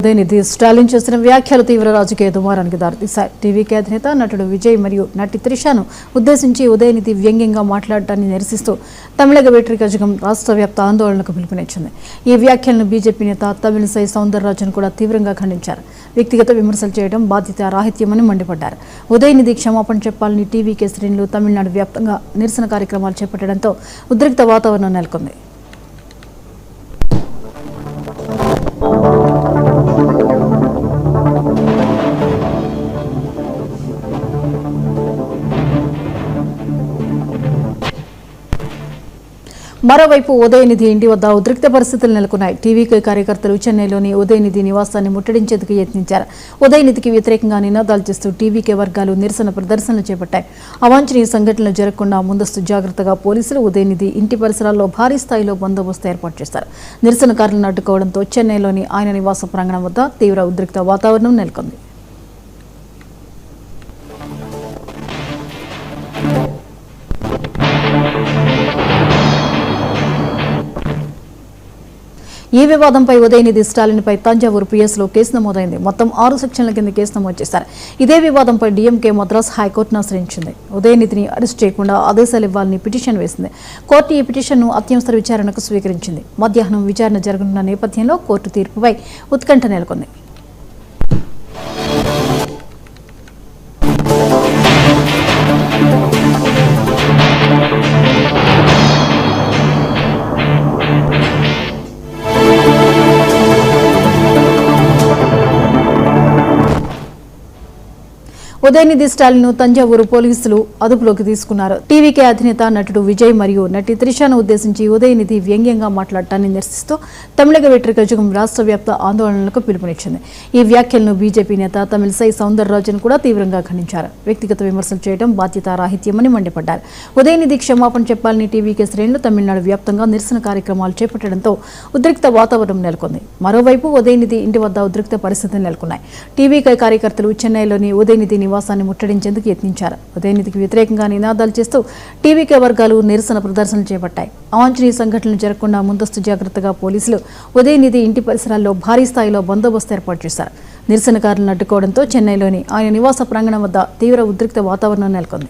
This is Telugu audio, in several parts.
ఉదయనిధి స్టాలిన్ చేసిన వ్యాఖ్యలు తీవ్ర రాజకీయ దుమారానికి దారితీశాయి. టీవీకి అధినేత నటుడు విజయ్ మరియు నటి త్రిషను ఉద్దేశించి ఉదయనిధి వ్యంగ్యంగా మాట్లాడటాన్ని నిరసిస్తూ తమిళగ వ్యతిరేకజగం రాష్ట్ర వ్యాప్త ఆందోళనకు పిలుపునిచ్చింది. ఈ వ్యాఖ్యలను బీజేపీ నేత తమిళిసై సౌందరరాజన్ కూడా తీవ్రంగా ఖండించారు. వ్యక్తిగత విమర్శలు చేయడం బాధ్యత రాహిత్యమని మండిపడ్డారు. ఉదయనిధి క్షమాపణ చెప్పాలని టీవీకే శ్రేణులు తమిళనాడు వ్యాప్తంగా నిరసన కార్యక్రమాలు చేపట్టడంతో ఉద్రిక్త వాతావరణం నెలకొంది. మరోవైపు ఉదయనిధి ఇంటి వద్ద ఉద్రిక్త పరిస్థితులు నెలకొన్నాయి. టీవీకే కార్యకర్తలు చెన్నైలోని ఉదయనిధి నివాసాన్ని ముట్టడించేందుకు యత్నించారు. ఉదయనిధికి వ్యతిరేకంగా నినాదాలు చేస్తూ టీవీకే వర్గాలు నిరసన ప్రదర్శనలు చేపట్టాయి. అవాంఛనీయ సంఘటనలు జరగకుండా ముందస్తు జాగ్రత్తగా పోలీసులు ఉదయనిధి ఇంటి పరిసరాల్లో భారీ స్థాయిలో బందోబస్తు ఏర్పాటు చేశారు. నిరసనకారులను అడ్డుకోవడంతో చెన్నైలోని ఆయన నివాస ప్రాంగణం వద్ద తీవ్ర ఉద్రిక్త వాతావరణం నెలకొంది. ఈ వివాదంపై ఉదయనిధి స్టాలిన్పై తంజావూరు పిఎస్లో కేసు నమోదైంది. మొత్తం 6 సెక్షన్ల కింద కేసు నమోదు చేశారు. ఇదే వివాదంపై డీఎంకే మద్రాస్ హైకోర్టును ఆశ్రయించింది. ఉదయనిధిని అరెస్ట్ చేయకుండా ఆదేశాలు ఇవ్వాలని పిటిషన్ వేసింది. కోర్టు ఈ పిటిషన్ను అత్యవసర విచారణకు స్వీకరించింది. మధ్యాహ్నం విచారణ జరగనున్న నేపథ్యంలో కోర్టు తీర్పుపై ఉత్కంఠ నెలకొంది. ఉదయనిధి స్టాలిన్ తంజావూరు పోలీసులు అదుపులోకి తీసుకున్నారు. టీవీకే అధినేత నటుడు విజయ్ మరియు నటి త్రిషను ఉద్దేశించి ఉదయనిధి వ్యంగ్యంగా మాట్లాడటాన్ని నిరసిస్తూ తమిళగ వ్యతిరేకజగం రాష్ట్ర వ్యాప్త ఆందోళనలకు పిలుపునిచ్చింది. ఈ వ్యాఖ్యలను బీజేపీ నేత తమిళిసై సౌందరరాజన్ కూడా తీవ్రంగా ఖండించారు. వ్యక్తిగత విమర్శలు చేయడం బాధ్యత రాహిత్యమని మండిపడ్డారు. ఉదయనిధి క్షమాపణ చెప్పాలని టీవీకే శ్రేణులు తమిళనాడు వ్యాప్తంగా నిరసన కార్యక్రమాలు చేపట్టడంతో ఉద్రిక్త వాతావరణం నెలకొంది. మరోవైపు ఉదయనిధి ఇంటి వద్ద ఉద్రిక్త పరిస్థితులు నెలకొన్నాయి. టీవీకే కార్యకర్తలు చెన్నైలోని ఉదయనిధి నివాసాన్ని ముట్టడించేందుకు యత్నించారు. ఉదయనిధికి వ్యతిరేకంగా నినాదాలు చేస్తూ టీవీకే వర్గాలు నిరసన ప్రదర్శనలు చేపట్టాయి. అవాంఛనీయ సంఘటనలు జరగకుండా ముందస్తు జాగ్రత్తగా పోలీసులు ఉదయనిధి ఇంటి పరిసరాల్లో భారీ స్థాయిలో బందోబస్తు ఏర్పాటు చేశారు. నిరసనకారులను అడ్డుకోవడంతో చెన్నైలోని ఆయన నివాస ప్రాంగణం వద్ద తీవ్ర ఉద్రిక్త వాతావరణం నెలకొంది.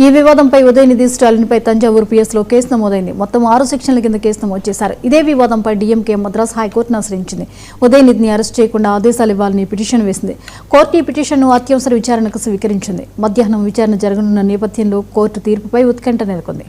ఈ వివాదంపై ఉదయనిధి స్టాలిన్పై తంజావూరు పిఎస్లో కేసు నమోదైంది. మొత్తం 6 సెక్షన్ల కింద కేసు నమోదు చేశారు. ఇదే వివాదంపై డీఎంకే మద్రాస్ హైకోర్టును ఆశ్రయించింది. ఉదయనిధిని అరెస్ట్ చేయకుండా ఆదేశాలు ఇవ్వాలని పిటిషన్ వేసింది. కోర్టు ఈ పిటిషన్ను అత్యవసర విచారణకు స్వీకరించింది. మధ్యాహ్నం విచారణ జరగనున్న నేపథ్యంలో కోర్టు తీర్పుపై ఉత్కంఠ నెలకొంది.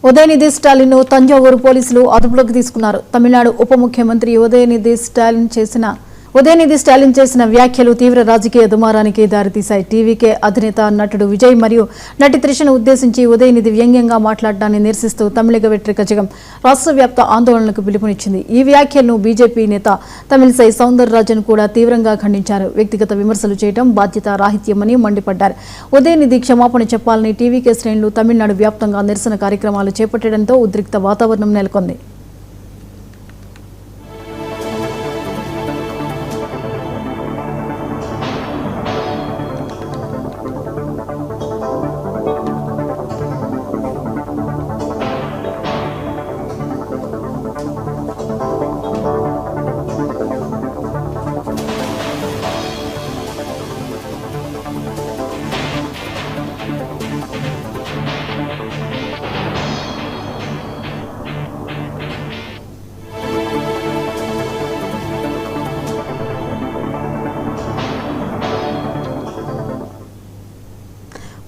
ఉదయనిధి స్టాలిన్ ను తంజావూరు పోలీసులు అదుపులోకి తీసుకున్నారు. తమిళనాడు ఉప ముఖ్యమంత్రి ఉదయనిధి స్టాలిన్ చేసిన వ్యాఖ్యలు తీవ్ర రాజకీయ దుమారానికి దారితీశాయి. టీవీకే అధినేత నటుడు విజయ్ మరియు నటి త్రిషను ఉద్దేశించి ఉదయనిధి వ్యంగ్యంగా మాట్లాడడాన్ని నిరసిస్తూ తమిళగ వెట్రికజగం రాష్ట్ర వ్యాప్త ఆందోళనలకు పిలుపునిచ్చింది. ఈ వ్యాఖ్యలను బీజేపీ నేత తమిళిసై సౌందరరాజన్ కూడా తీవ్రంగా ఖండించారు. వ్యక్తిగత విమర్శలు చేయడం బాధ్యత రాహిత్యమని మండిపడ్డారు. ఉదయనిధి క్షమాపణ చెప్పాలని టీవీకే శ్రేణులు తమిళనాడు వ్యాప్తంగా నిరసన కార్యక్రమాలు చేపట్టడంతో ఉద్రిక్త వాతావరణం నెలకొంది.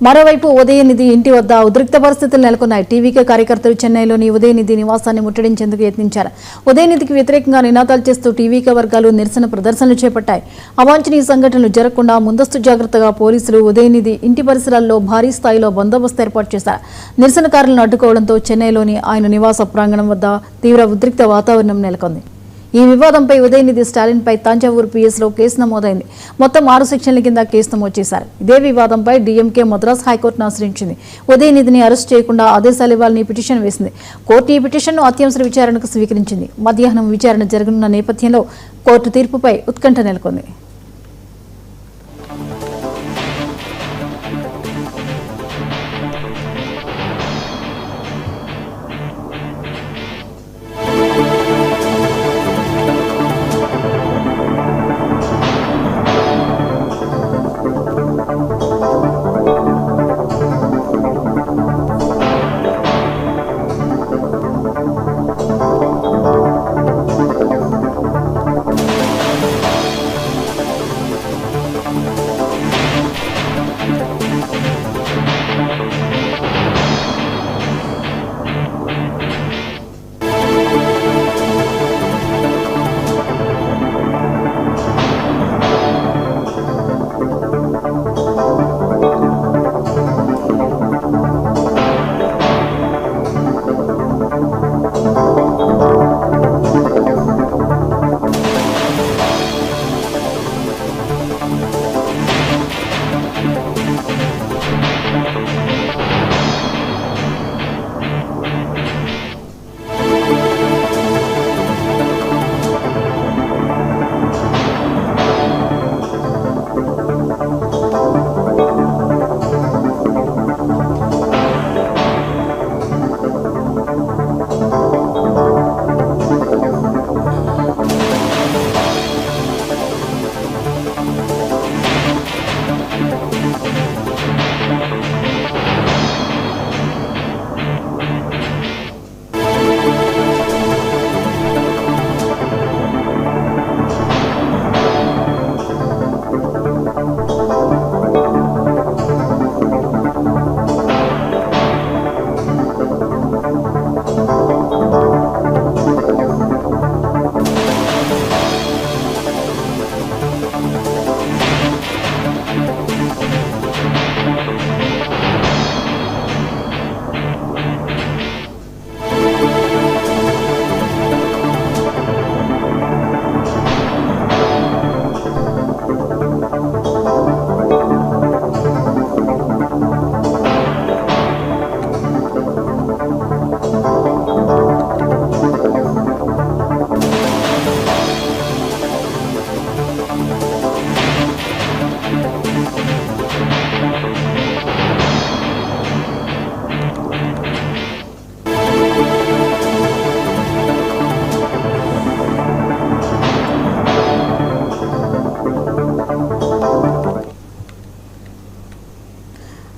మరోవైపు ఉదయనిధి ఇంటి వద్ద ఉద్రిక్త పరిస్థితులు నెలకొన్నాయి. టీవీకే కార్యకర్తలు చెన్నైలోని ఉదయనిధి నివాసాన్ని ముట్టడించేందుకు యత్నించారు. ఉదయనిధికి వ్యతిరేకంగా నినాదాలు చేస్తూ టీవీకే వర్గాలు నిరసన ప్రదర్శనలు చేపట్టాయి. అవాంఛనీయ సంఘటనలు జరగకుండా ముందస్తు జాగ్రత్తగా పోలీసులు ఉదయనిధి ఇంటి పరిసరాల్లో భారీ స్థాయిలో బందోబస్తు ఏర్పాటు చేశారు. నిరసనకారులను అడ్డుకోవడంతో చెన్నైలోని ఆయన నివాస ప్రాంగణం వద్ద తీవ్ర ఉద్రిక్త వాతావరణం నెలకొంది. ఈ వివాదంపై ఉదయనిధి స్టాలిన్ పై తంజావూరు పిఎస్లో కేసు నమోదైంది. మొత్తం 6 సెక్షన్ల కింద కేసు నమోదు చేశారు. ఇదే వివాదంపై డీఎంకే మద్రాస్ హైకోర్టును ఆశ్రయించింది. ఉదయనిధిని అరెస్ట్ చేయకుండా ఆదేశాలు ఇవ్వాలని పిటిషన్ వేసింది. కోర్టు ఈ పిటిషన్ను అత్యవసర విచారణకు స్వీకరించింది. మధ్యాహ్నం విచారణ జరగనున్న నేపథ్యంలో కోర్టు తీర్పుపై ఉత్కంఠ నెలకొంది.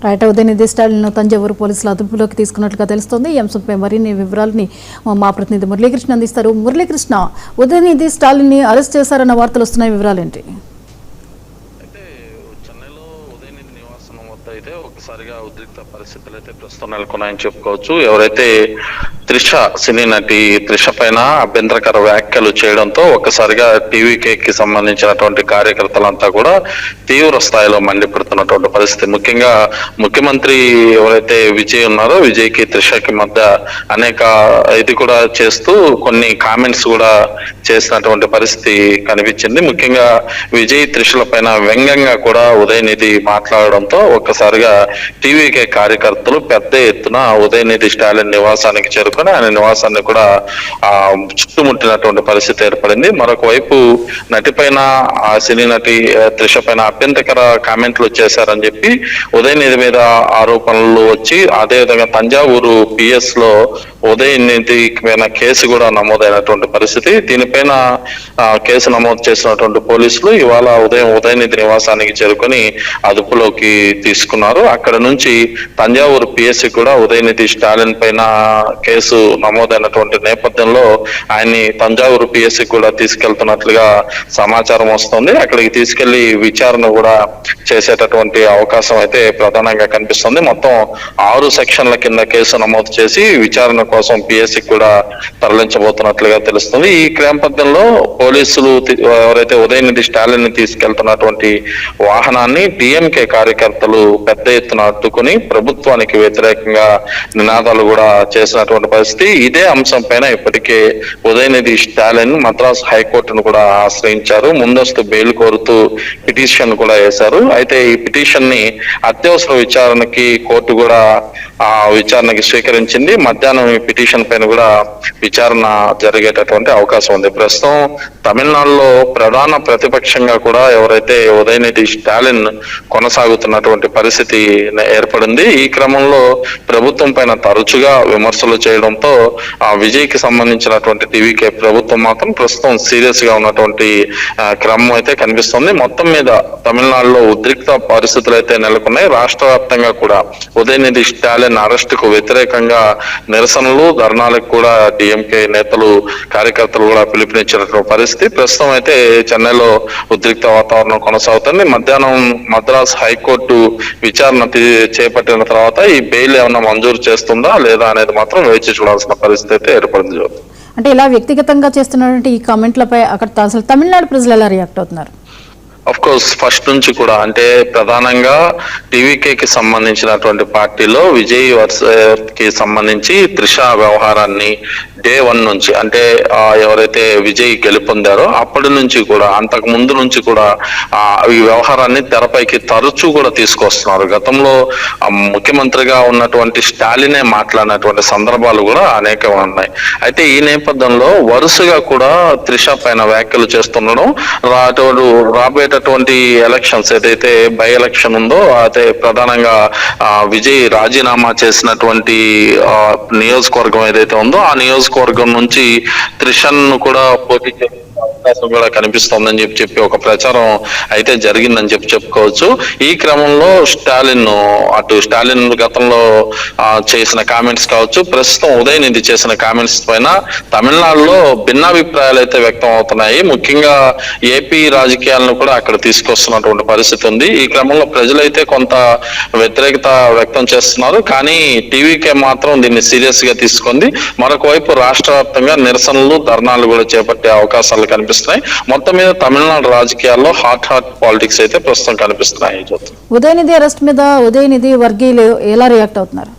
రైట్ ఉదయనిధి స్టాలిన్ తంజావూరు పోలీసులు అదుపులోకి తీసుకున్నట్లుగా తెలుస్తోంది. ఈ అంశంపై మరిన్ని వివరాలని మా ప్రతినిధి మురళీకృష్ణ అందిస్తారు. మురళీకృష్ణ, ఉదయనిధి స్టాలిన్ ని అరెస్ట్ చేశారన్న వార్తలు వస్తున్నాయి, వివరాలేంటి? అయితే చెన్నైలో ఉదయనిధి నివాసం వద్ద అయితే ఒక ఒక్కసారిగా ఉద్రిక్త పరిస్థితులు అయితే ప్రస్తుతం నెలకొన్నాయని చెప్పుకోవచ్చు. ఎవరైతే త్రిష సినీ నటి త్రిష పైన అభ్యంతరకర వ్యాఖ్యలు చేయడంతో ఒక్కసారిగా టీవీకేకి సంబంధించినటువంటి కార్యకర్తలంతా కూడా తీవ్ర స్థాయిలో మండిపడుతున్నటువంటి పరిస్థితి. ముఖ్యంగా ముఖ్యమంత్రి ఎవరైతే విజయ్ ఉన్నారో విజయ్కి త్రిషకి మధ్య అనేక ఇది కూడా చేస్తూ కొన్ని కామెంట్స్ కూడా చేసినటువంటి పరిస్థితి కనిపించింది. ముఖ్యంగా విజయ్ త్రిషల పైన వ్యంగ్యంగా కూడా ఉదయనిధి మాట్లాడడంతో ఒక్కసారిగా టీవీకే కార్యకర్తలు పెద్ద ఎత్తున ఉదయనిధి స్టాలిన్ నివాసానికి చేరుకొని ఆయన నివాసాన్ని కూడా చుట్టుముట్టినటువంటి పరిస్థితి ఏర్పడింది. మరొక వైపు నటి పైన ఆ సినీ నటి త్రిష పైన అభ్యంతరకర కామెంట్లు చేశారని చెప్పి ఉదయనిధి మీద ఆరోపణలు వచ్చి అదేవిధంగా తంజావూరు పిఎస్ లో ఉదయనిధి పైన కేసు కూడా నమోదైనటువంటి పరిస్థితి. దీనిపైన కేసు నమోదు చేసినటువంటి పోలీసులు ఇవాళ ఉదయనిధి నివాసానికి చేరుకొని అదుపులోకి తీసుకున్నారు. అక్కడ నుంచి తంజావూరు పిఎస్సి కూడా ఉదయనిధి స్టాలిన్ పైన కేసు నమోదైనటువంటి నేపథ్యంలో ఆయన్ని తంజావూరు పిఎస్సి కూడా తీసుకెళ్తున్నట్లుగా సమాచారం వస్తుంది. అక్కడికి తీసుకెళ్లి విచారణ కూడా చేసేటటువంటి అవకాశం అయితే ప్రధానంగా కనిపిస్తుంది. మొత్తం 6 సెక్షన్ల కింద కేసు నమోదు చేసి విచారణ కోసం పిఎస్సి కూడా తరలించబోతున్నట్లుగా తెలుస్తుంది. ఈ నేపథ్యంలో పోలీసులు ఎవరైతే ఉదయనిధి స్టాలిన్ ని తీసుకెళ్తున్నటువంటి వాహనాన్ని డిఎంకే కార్యకర్తలు పెద్ద ఎత్తున అడ్డుకుని ప్రభుత్వానికి వ్యతిరేకంగా నినాదాలు కూడా చేసినటువంటి పరిస్థితి. ఇదే అంశం పైన ఇప్పటికే ఉదయనిధి స్టాలిన్ మద్రాస్ హైకోర్టును కూడా ఆశ్రయించారు. ముందస్తు బెయిల్ కోరుతూ పిటిషన్ కూడా వేశారు. అయితే ఈ పిటిషన్ ని అత్యవసర విచారణకి కోర్టు కూడా విచారణకి స్వీకరించింది. మధ్యాహ్నం ఈ పిటిషన్ పైన కూడా విచారణ జరిగేటటువంటి అవకాశం ఉంది. ప్రస్తుతం తమిళనాడులో ప్రధాన ప్రతిపక్షంగా కూడా ఎవరైతే ఉదయనిధి స్టాలిన్ కొనసాగుతున్నటువంటి పరిస్థితి ఏర్పడింది. ఈ క్రమంలో ప్రభుత్వం పైన తరచుగా విమర్శలు చేయడంతో విజయ్ కి సంబంధించినటువంటి టీవీకే ప్రభుత్వం మాత్రం ప్రస్తుతం సీరియస్ గా ఉన్నటువంటి క్రమం అయితే కనిపిస్తుంది. మొత్తం మీద తమిళనాడులో ఉద్రిక్త పరిస్థితులు అయితే నెలకొన్నాయి. రాష్ట్ర వ్యాప్తంగా కూడా ఉదయనిధి స్టాలిన్ అరెస్ట్ కు వ్యతిరేకంగా నిరసనలు ధర్నాలకు కూడా డిఎంకే నేతలు కార్యకర్తలు కూడా పిలుపునిచ్చినటువంటి పరిస్థితి. ప్రస్తుతం అయితే చెన్నైలో ఉద్రిక్త వాతావరణం కొనసాగుతుంది. మధ్యాహ్నం మద్రాస్ హైకోర్టు విచారణ చేపట్టిన తర్వాత ఈ బెయిల్ ఏమన్నా మంజూరు చేస్తుందా లేదా అనేది మాత్రం వేచి చూడాల్సిన పరిస్థితి అయితే ఏర్పడింది. అంటే ఇలా వ్యక్తిగతంగా చేస్తున్నటువంటి ఈ కామెంట్లపై అక్కడ అసలు తమిళనాడు ప్రజలు ఎలా రియాక్ట్ అవుతున్నారు? అఫ్ కోర్స్ ఫస్ట్ నుంచి కూడా అంటే ప్రధానంగా టీవీకేకి సంబంధించినటువంటి పార్టీలో విజయ్ కి సంబంధించి త్రిష వ్యవహారాన్ని డే 1 నుంచి అంటే ఎవరైతే విజయ్ గెలుపొందారో అప్పటి నుంచి కూడా అంతకు ముందు నుంచి కూడా ఈ వ్యవహారాన్ని తెరపైకి తరచూ కూడా తీసుకొస్తున్నారు. గతంలో ముఖ్యమంత్రిగా ఉన్నటువంటి స్టాలినే మాట్లాడినటువంటి సందర్భాలు కూడా అనేకం ఉన్నాయి. అయితే ఈ నేపథ్యంలో వరుసగా కూడా త్రిష పైన వ్యాఖ్యలు చేస్తుండడం రాబోయేటటువంటి ఎలక్షన్స్ ఏదైతే బై ఎలక్షన్ ఉందో అదే ప్రధానంగా విజయ్ రాజీనామా చేసినటువంటి నియోజకవర్గం ఏదైతే ఉందో ఆ నియోజకవర్గం నుంచి త్రిషన్ కూడా పోటీ అవకాశం కూడా కనిపిస్తోందని చెప్పి ఒక ప్రచారం అయితే జరిగిందని చెప్పుకోవచ్చు. ఈ క్రమంలో స్టాలిన్ గతంలో చేసిన కామెంట్స్ కావచ్చు, ప్రస్తుతం ఉదయనిధి చేసిన కామెంట్స్ పైన తమిళనాడులో భిన్నాభిప్రాయాలు అయితే వ్యక్తం అవుతున్నాయి. ముఖ్యంగా ఏపీ రాజకీయాలను కూడా అక్కడ తీసుకొస్తున్నటువంటి పరిస్థితి ఉంది. ఈ క్రమంలో ప్రజలైతే కొంత వ్యతిరేకత వ్యక్తం చేస్తున్నారు. కానీ టీవీకే మాత్రం దీన్ని సీరియస్ గా తీసుకుంది. మరొక వైపు రాష్ట్ర వ్యాప్తంగా నిరసనలు ధర్నాలు కూడా చేపట్టే అవకాశాలు కనిపిస్తున్నాయి. మొత్తం మీద తమిళనాడు రాజకీయాల్లో హాట్ పాలిటిక్స్ అయితే ప్రస్తుతం కనిపిస్తున్నాయి. ఉదయనిధి అరెస్ట్ మీద ఉదయనిధి వర్గీయులు ఎలా రియాక్ట్ అవుతున్నారు?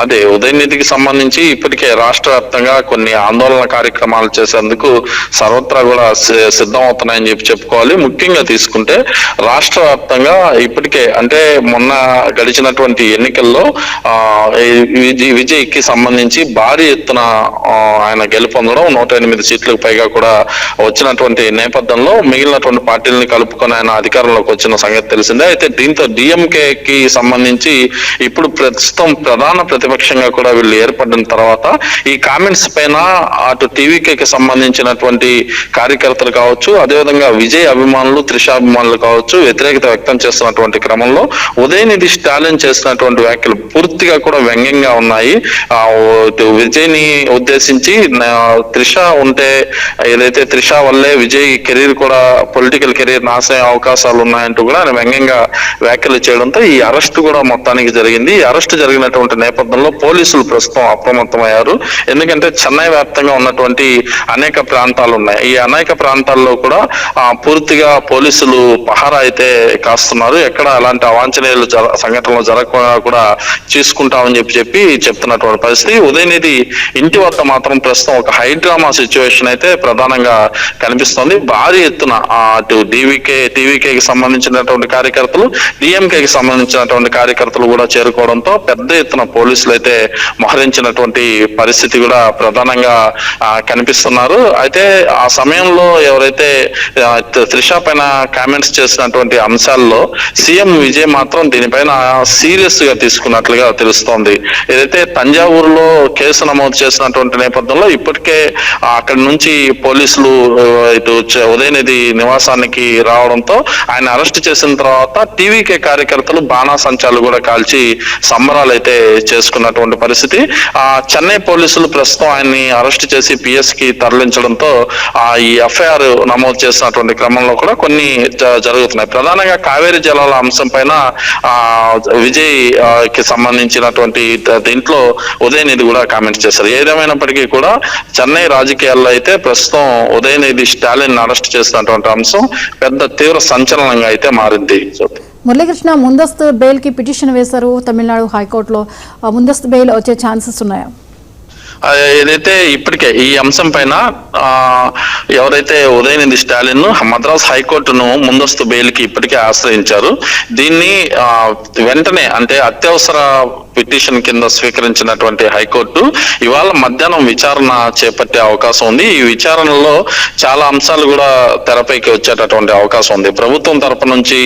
అదే ఉదయనిధికి సంబంధించి ఇప్పటికే రాష్ట్ర వ్యాప్తంగా కొన్ని ఆందోళన కార్యక్రమాలు చేసేందుకు సర్వత్రా కూడా సిద్ధం అవుతున్నాయని చెప్పుకోవాలి. ముఖ్యంగా తీసుకుంటే రాష్ట్ర వ్యాప్తంగా ఇప్పటికే అంటే మొన్న గడిచినటువంటి ఎన్నికల్లో విజయ్కి సంబంధించి భారీ ఎత్తున ఆయన గెలుపొందడం 108 సీట్లకు పైగా కూడా వచ్చినటువంటి నేపథ్యంలో మిగిలినటువంటి పార్టీలను కలుపుకొని ఆయన అధికారంలోకి వచ్చిన సంగతి తెలిసిందే. అయితే దీంతో డిఎంకేకి సంబంధించి ఇప్పుడు ప్రస్తుతం ప్రధాన ప్రతిపక్షంగా కూడా వీళ్ళు ఏర్పడిన తర్వాత ఈ కామెంట్స్ పైన అటు టీవీకేకి సంబంధించినటువంటి కార్యకర్తలు కావచ్చు, అదేవిధంగా విజయ్ అభిమానులు, త్రిష అభిమానులు కావచ్చు వ్యతిరేకత వ్యక్తం చేస్తున్నటువంటి క్రమంలో ఉదయనిధి స్టాలిన్ చేసినటువంటి వ్యాఖ్యలు పూర్తిగా కూడా వ్యంగ్యంగా ఉన్నాయి. విజయ్ ని ఉద్దేశించి త్రిష ఉంటే ఏదైతే త్రిష వల్లే విజయ్ కెరీర్ కూడా పొలిటికల్ కెరీర్ నాశే అవకాశాలు ఉన్నాయంటూ కూడా ఆయన వ్యంగ్యంగా వ్యాఖ్యలు చేయడంతో ఈ అరెస్ట్ కూడా మొత్తానికి జరిగింది. ఈ అరెస్ట్ జరిగినటువంటి నేపథ్యంలో పోలీసులు ప్రస్తుతం అప్రమత్తమయ్యారు. ఎందుకంటే చెన్నై వ్యాప్తంగా ఉన్నటువంటి అనేక ప్రాంతాలు ఉన్నాయి. ఈ అనేక ప్రాంతాల్లో కూడా పూర్తిగా పోలీసులు పహారా అయితే కాస్తున్నారు. ఎక్కడ అలాంటి అవాంఛనీయులు సంఘటనలు జరగకుండా కూడా చూసుకుంటామని చెప్పి చెప్తున్నటువంటి పరిస్థితి. ఉదయనిధి ఇంటి వద్ద మాత్రం ప్రస్తుతం ఒక హైడ్రామా సిచ్యువేషన్ అయితే ప్రధానంగా కనిపిస్తోంది. భారీ ఎత్తున అటు టీవీకేకి సంబంధించినటువంటి కార్యకర్తలు, డిఎంకేకి సంబంధించినటువంటి కార్యకర్తలు కూడా చేరుకోవడంతో పెద్ద ఎత్తున పోలీసులు అయితే మోహరించినటువంటి పరిస్థితి కూడా ప్రధానంగా కనిపిస్తున్నారు. అయితే ఆ సమయంలో ఎవరైతే త్రిష పైన కామెంట్స్ చేసినటువంటి అంశాల్లో సీఎం విజయ్ మాత్రం దీనిపైన సీరియస్ గా తీసుకున్నట్లుగా తెలుస్తోంది. ఏదైతే తంజావూరులో కేసు నమోదు చేసినటువంటి నేపథ్యంలో ఇప్పటికే అక్కడి నుంచి పోలీసులు ఇటు ఉదయనిధి నివాసానికి రావడంతో ఆయన అరెస్ట్ చేసిన తర్వాత టీవీకే కార్యకర్తలు బాణాసంచాలు కూడా కాల్చి సంబరాలు అయితే చేసుకున్నటువంటి పరిస్థితి. చెన్నై పోలీసులు ప్రస్తుతం ఆయన్ని అరెస్ట్ చేసి పిఎస్ కి తరలించడంతో ఈ ఎఫ్ఐఆర్ నమోదు చేసినటువంటి క్రమంలో కూడా కొన్ని జరుగుతున్నాయి. ప్రధానంగా కావేరీ జలాల అంశం పైన విజయ్ కి సంబంధించినటువంటి దీంట్లో ఉదయనిధి కూడా కామెంట్స్ చేశారు. ఏదేమైనప్పటికీ కూడా చెన్నై రాజకీయాల్లో అయితే ప్రస్తుతం ఉదయనిధి స్టాలిన్ అరెస్ట్ చేసినటువంటి అంశం పెద్ద తీవ్ర సంచలనంగా అయితే మారింది. మురళీకృష్ణ ముందస్తు బెయిల్ కి పిటిషన్ వేశారు తమిళనాడు హైకోర్టులో. ముందస్తు బెయిల్ వచ్చే ఛాన్సెస్ ఉన్నాయా? ఏదైతే ఇప్పటికే ఈ అంశం పైన ఎవరైతే ఉదయనిధి స్టాలిన్ మద్రాస్ హైకోర్టును ముందస్తు బెయిల్ కి ఇప్పటికే ఆశ్రయించారు. దీన్ని వెంటనే అంటే అత్యవసర పిటిషన్ కింద స్వీకరించినటువంటి హైకోర్టు ఇవాళ మధ్యాహ్నం విచారణ చేపట్టే అవకాశం ఉంది. ఈ విచారణలో చాలా అంశాలు కూడా తెరపైకి వచ్చేటటువంటి అవకాశం ఉంది. ప్రభుత్వం తరపు నుంచి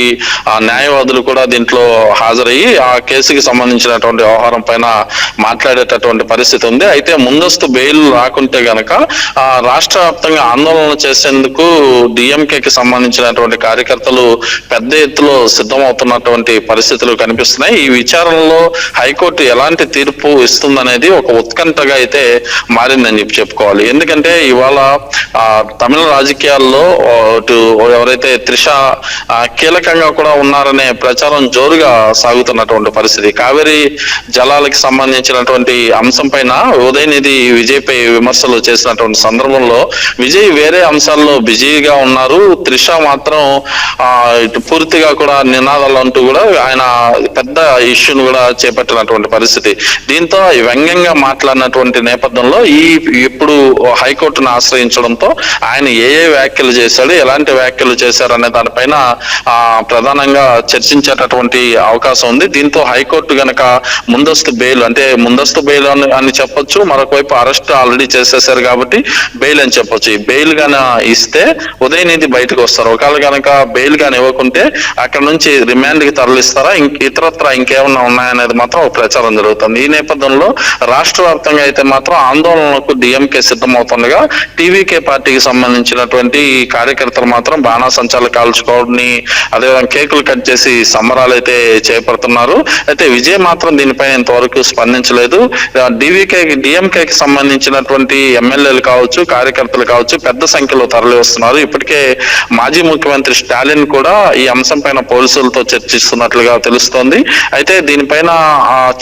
న్యాయవాదులు కూడా దీంట్లో హాజరయ్యి ఆ కేసుకి సంబంధించినటువంటి వ్యవహారం పైన మాట్లాడేటటువంటి పరిస్థితి ఉంది. అయితే ముందస్తు బెయిల్ రాకుంటే గనక రాష్ట్ర వ్యాప్తంగా ఆందోళన చేసేందుకు డిఎంకేకి సంబంధించినటువంటి కార్యకర్తలు పెద్ద ఎత్తులో సిద్ధమవుతున్నటువంటి పరిస్థితులు కనిపిస్తున్నాయి. ఈ విచారణలో హైకోర్టు ఎలాంటి తీర్పు ఇస్తుందనేది ఒక ఉత్కంఠగా అయితే మారిందని చెప్పుకోవాలి. ఎందుకంటే ఇవాళ తమిళ రాజకీయాల్లో ఎవరైతే త్రిష కీలకంగా కూడా ఉన్నారనే ప్రచారం జోరుగా సాగుతున్నటువంటి పరిస్థితి. కావేరీ జలాలకి సంబంధించినటువంటి అంశం పైన ఉదయనిధి విజయ్ పై విమర్శలు చేసినటువంటి సందర్భంలో విజయ్ వేరే అంశాల్లో బిజీగా ఉన్నారు. త్రిష మాత్రం పూర్తిగా కూడా నినాదాలు అంటూ కూడా ఆయన పెద్ద ఇష్యూను కూడా చేపట్టినటువంటి పరిస్థితి. దీంతో వ్యంగ్యంగా మాట్లాడినటువంటి నేపథ్యంలో ఇప్పుడు హైకోర్టును ఆశ్రయించడంతో ఆయన ఏ వ్యాఖ్యలు చేశాడు, ఎలాంటి వ్యాఖ్యలు చేశారు అనే దానిపైన ప్రధానంగా చర్చించేటటువంటి అవకాశం ఉంది. దీంతో హైకోర్టు గనక ముందస్తు బెయిల్ అంటే ముందస్తు బెయిల్ అని చెప్పొచ్చు, మరొక వైపు అరెస్ట్ ఆల్రెడీ చేసేసారు కాబట్టి బెయిల్ అని చెప్పొచ్చు. ఈ బెయిల్ గాన ఇస్తే ఉదయనిధి బయటకు వస్తారు. ఒకవేళ కనుక బెయిల్ గాని ఇవ్వకుంటే అక్కడ నుంచి రిమాండ్ కి తరలిస్తారా, ఇతరత్ర ఇంకేమన్నా ఉన్నాయనేది మాత్రం ఒక ప్రచారం జరుగుతుంది. ఈ నేపథ్యంలో రాష్ట్ర వ్యాప్తంగా అయితే మాత్రం ఆందోళనలకు డిఎంకే సిద్ధమవుతుండగా టీవీకే పార్టీకి సంబంధించినటువంటి కార్యకర్తలు మాత్రం బాణాసంచాలు కాల్చుకోవడాన్ని అదేవిధంగా కేకులు కట్ చేసి సంబరాలు అయితే చేపడుతున్నారు. అయితే విజయ్ మాత్రం దీనిపైన ఇంతవరకు స్పందించలేదు. డిఎంకేకి సంబంధించినటువంటి ఎమ్మెల్యేలు కావచ్చు, కార్యకర్తలు కావచ్చు పెద్ద సంఖ్యలో తరలి వస్తున్నారు. ఇప్పటికే మాజీ ముఖ్యమంత్రి స్టాలిన్ కూడా ఈ అంశం పైన పోలీసులతో చర్చిస్తున్నట్లుగా తెలుస్తోంది. అయితే దీనిపైన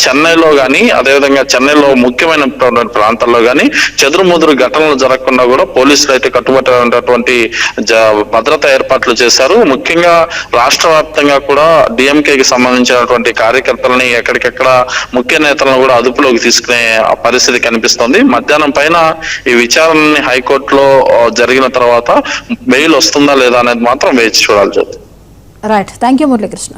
చెన్నైలో గాని అదేవిధంగా చెన్నైలో ముఖ్యమైన ప్రాంతాల్లో గాని చెదురుముదురు ఘటనలు జరగకుండా కూడా పోలీసులు అయితే కట్టుబట్టేటువంటి భద్రతా ఏర్పాట్లు చేశారు. ముఖ్యంగా రాష్ట్ర వ్యాప్తంగా కూడా డిఎంకేకి సంబంధించినటువంటి కార్యకర్తలని ఎక్కడికెక్కడ ముఖ్య నేతలను కూడా అదుపులోకి తీసుకునే పరిస్థితి కనిపిస్తోంది. మధ్యాహ్నం పైన ఈ విచారణని హైకోర్టులో జరిగిన తర్వాత బెయిల్ వస్తుందా లేదా అనేది మాత్రం వేచి చూడాలి. Right, thank you Muralikrishna.